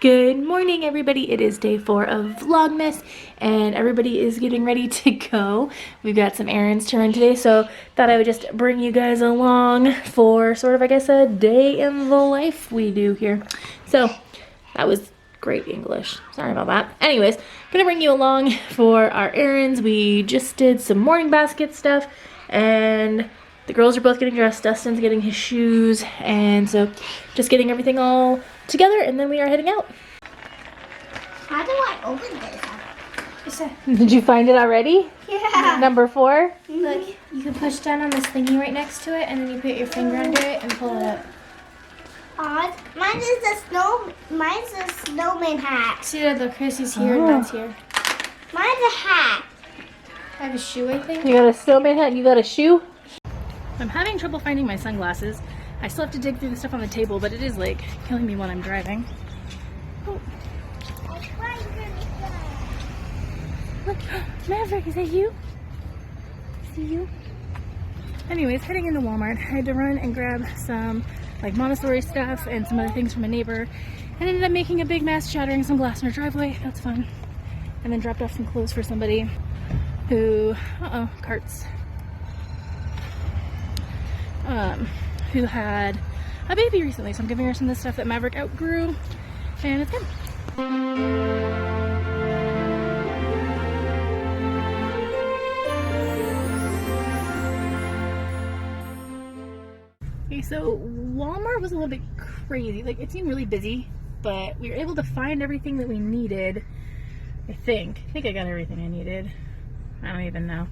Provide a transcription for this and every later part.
Good morning, everybody. It is day 4 of Vlogmas, and everybody is getting ready to go. We've got some errands to run today, so thought I would just bring you guys along for sort of, I guess, a day in the life we do here. So that was great English. Sorry about that. Anyways, gonna bring you along for our errands. We just did some morning basket stuff, and the girls are both getting dressed. Dustin's getting his shoes, and so just getting everything all together, and then we are heading out. How do I open this? Did you find it already? Yeah. Number 4? Look, you can push down on this thingy right next to it, and then you put your finger under it and pull it up. Mine's a snowman hat. See that the Chrissy's here and that's here. Mine's a hat. I have a shoe, I think. You got a snowman hat and you got a shoe? I'm having trouble finding my sunglasses. I still have to dig through the stuff on the table, but it is like killing me when I'm driving. Oh. Look, Maverick, is that you? See you? Anyways, heading into Walmart. I had to run and grab some like Montessori stuff and some other things from a neighbor, and ended up making a big mess, shattering some glass in her driveway. That's fun. And then dropped off some clothes for somebody who, carts. Who had a baby recently, so I'm giving her some of the stuff that Maverick outgrew, and it's good. Okay, so Walmart was a little bit crazy. Like, it seemed really busy, but we were able to find everything that we needed. I think I got everything I needed. I don't even know.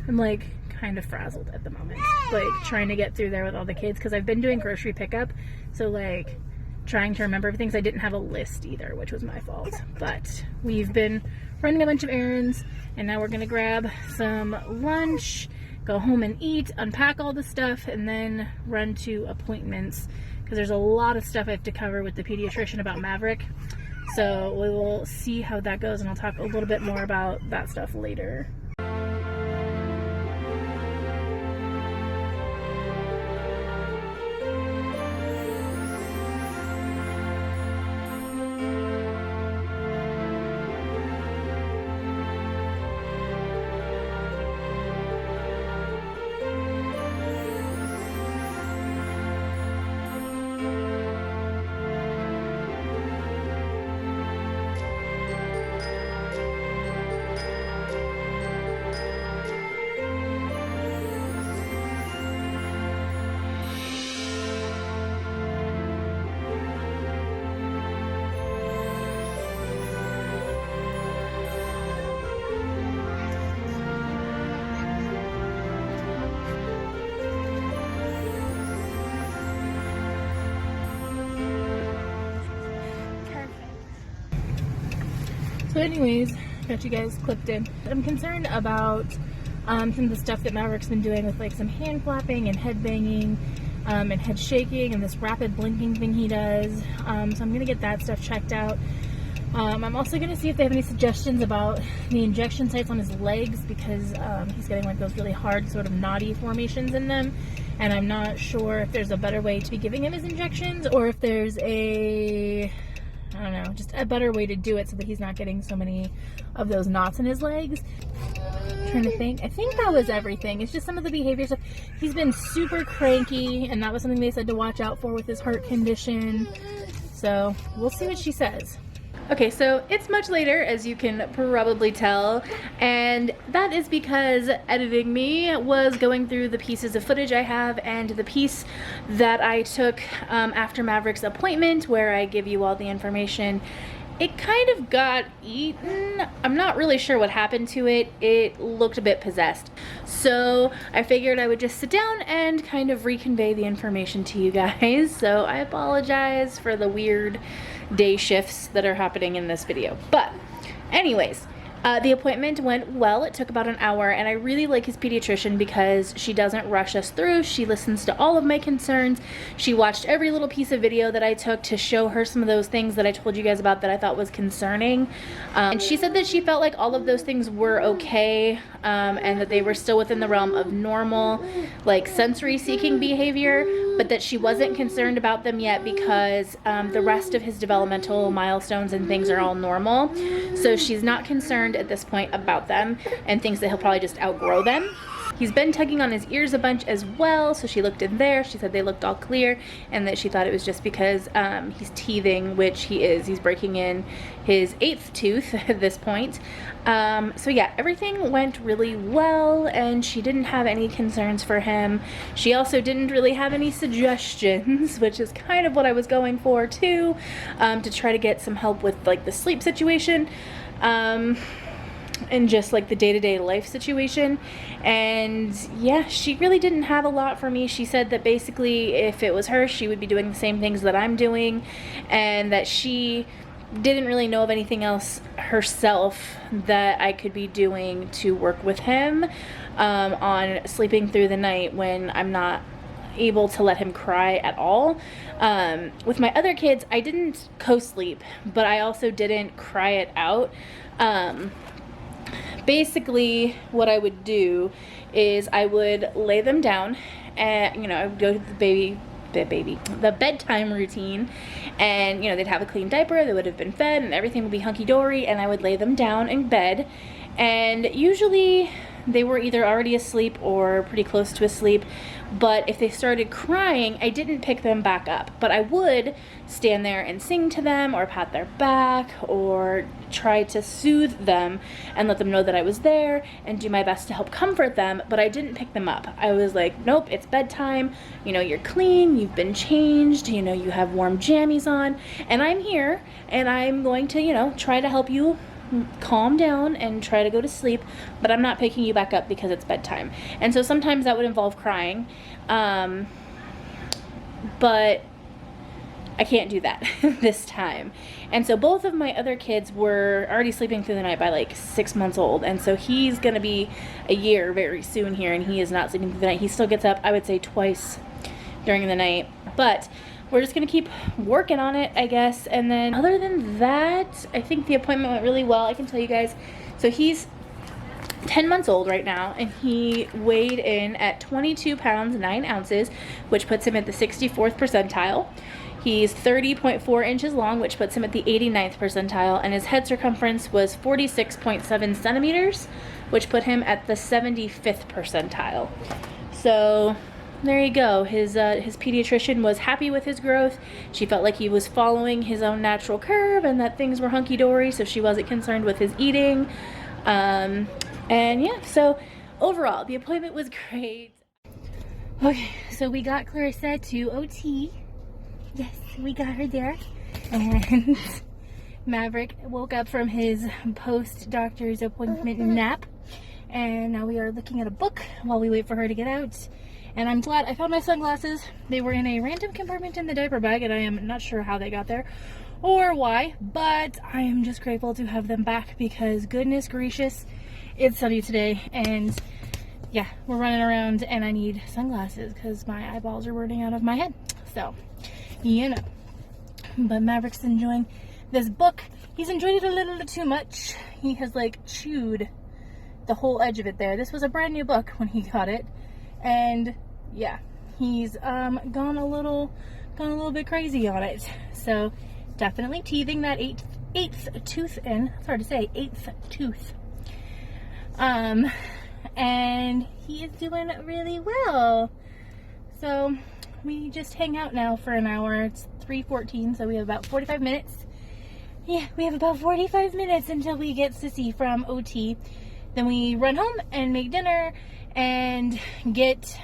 I'm like kind of frazzled at the moment, like trying to get through there with all the kids, because I've been doing grocery pickup, so like trying to remember everything. I didn't have a list either, which was my fault. But we've been running a bunch of errands, and now we're gonna grab some lunch, go home and eat, unpack all the stuff, and then run to appointments, because there's a lot of stuff I have to cover with the pediatrician about Maverick. So we will see how that goes, and I'll talk a little bit more about that stuff later. So anyways, got you guys clipped in. I'm concerned about some of the stuff that Maverick's been doing with like some hand clapping and head banging and head shaking and this rapid blinking thing he does. So I'm going to get that stuff checked out. I'm also going to see if they have any suggestions about the injection sites on his legs, because he's getting like those really hard sort of knotty formations in them. And I'm not sure if there's a better way to be giving him his injections, or if there's I don't know, just a better way to do it so that he's not getting so many of those knots in his legs. Trying to think. I think that was everything. It's just some of the behavior stuff. He's been super cranky, and that was something they said to watch out for with his heart condition. So we'll see what she says. Okay, so it's much later, as you can probably tell, and that is because editing me was going through the pieces of footage I have, and the piece that I took after Maverick's appointment, where I give you all the information, it kind of got eaten. I'm not really sure what happened to it. It looked a bit possessed. So I figured I would just sit down and kind of reconvey the information to you guys. So I apologize for the weird day shifts that are happening in this video. But anyways, the appointment went well. It took about an hour, and I really like his pediatrician because she doesn't rush us through. She listens to all of my concerns. She watched every little piece of video that I took to show her some of those things that I told you guys about that I thought was concerning. And she said that she felt like all of those things were okay, and that they were still within the realm of normal, like sensory seeking behavior, but that she wasn't concerned about them yet because the rest of his developmental milestones and things are all normal. So she's not concerned at this point about them and thinks that he'll probably just outgrow them. He's been tugging on his ears a bunch as well, so she looked in there. She said they looked all clear and that she thought it was just because he's teething, which he is. He's breaking in his 8th tooth at this point. So yeah, everything went really well and she didn't have any concerns for him. She also didn't really have any suggestions, which is kind of what I was going for too, to try to get some help with like the sleep situation. And just like the day-to-day life situation. And yeah, she really didn't have a lot for me. She said that basically if it was her, she would be doing the same things that I'm doing, and that she didn't really know of anything else herself that I could be doing to work with him on sleeping through the night when I'm not able to let him cry at all. With my other kids, I didn't co-sleep, but I also didn't cry it out. Basically what I would do is I would lay them down and, you know, I would go to the bedtime routine, and, you know, they'd have a clean diaper, they would have been fed, and everything would be hunky-dory, and I would lay them down in bed, and usually they were either already asleep or pretty close to asleep. But if they started crying, I didn't pick them back up, but I would stand there and sing to them or pat their back or try to soothe them and let them know that I was there and do my best to help comfort them. But I didn't pick them up. I was like, nope, it's bedtime, you know, you're clean, you've been changed, you know, you have warm jammies on, and I'm here and I'm going to, you know, try to help you calm down and try to go to sleep, but I'm not picking you back up because it's bedtime. And so sometimes that would involve crying, but I can't do that this time. And so both of my other kids were already sleeping through the night by like 6 months old, and so he's gonna be a year very soon here, and he is not sleeping through the night. He still gets up, I would say, twice during the night, but we're just gonna keep working on it, I guess. And then other than that, I think the appointment went really well. I can tell you guys, so he's 10 months old right now, and he weighed in at 22 pounds 9 ounces, which puts him at the 64th percentile. He's 30.4 inches long, which puts him at the 89th percentile, and his head circumference was 46.7 centimeters, which put him at the 75th percentile. So there you go. His pediatrician was happy with his growth. She felt like he was following his own natural curve and that things were hunky-dory, so she wasn't concerned with his eating. And yeah, so overall, the appointment was great. Okay, so we got Clarissa to OT. Yes, we got her there. And Maverick woke up from his post-doctor's appointment nap. And now we are looking at a book while we wait for her to get out. And I'm glad I found my sunglasses. They were in a random compartment in the diaper bag, and I am not sure how they got there or why, but I am just grateful to have them back because goodness gracious, it's sunny today, and yeah, we're running around and I need sunglasses because my eyeballs are burning out of my head. So, you know. But Maverick's enjoying this book. He's enjoyed it a little too much. He has like chewed the whole edge of it there. This was a brand new book when he got it. And yeah, he's gone a little bit crazy on it. So definitely teething that eighth tooth in. It's hard to say, 8th tooth. And he is doing really well. So we just hang out now for an hour. It's 3:14, so we have about 45 minutes. Yeah, we have about 45 minutes until we get Sissy from OT. Then we run home and make dinner and get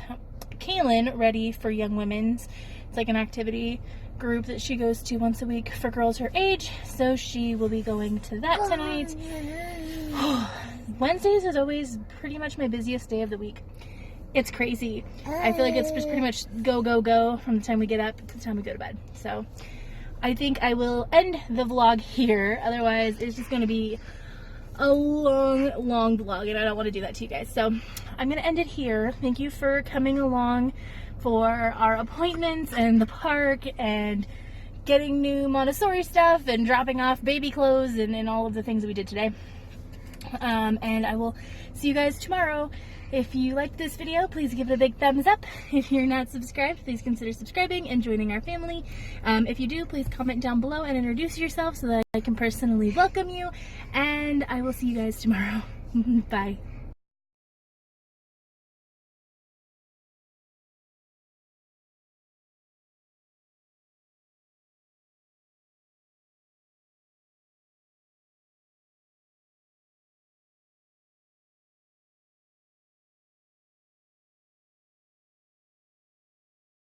Kaylin ready for Young Women's. It's like an activity group that she goes to once a week for girls her age, so she will be going to that tonight. Wednesdays is always pretty much my busiest day of the week. It's crazy. I feel like it's just pretty much go, go, go from the time we get up to the time we go to bed. So I think I will end the vlog here. Otherwise, it's just going to be a long vlog, and I don't want to do that to you guys. So I'm going to end it here. Thank you for coming along for our appointments and the park and getting new Montessori stuff and dropping off baby clothes and all of the things that we did today. and I will see you guys tomorrow. If you liked this video, please give it a big thumbs up. If you're not subscribed, please consider subscribing and joining our family. If you do, please comment down below and introduce yourself so that I can personally welcome you. And I will see you guys tomorrow. Bye.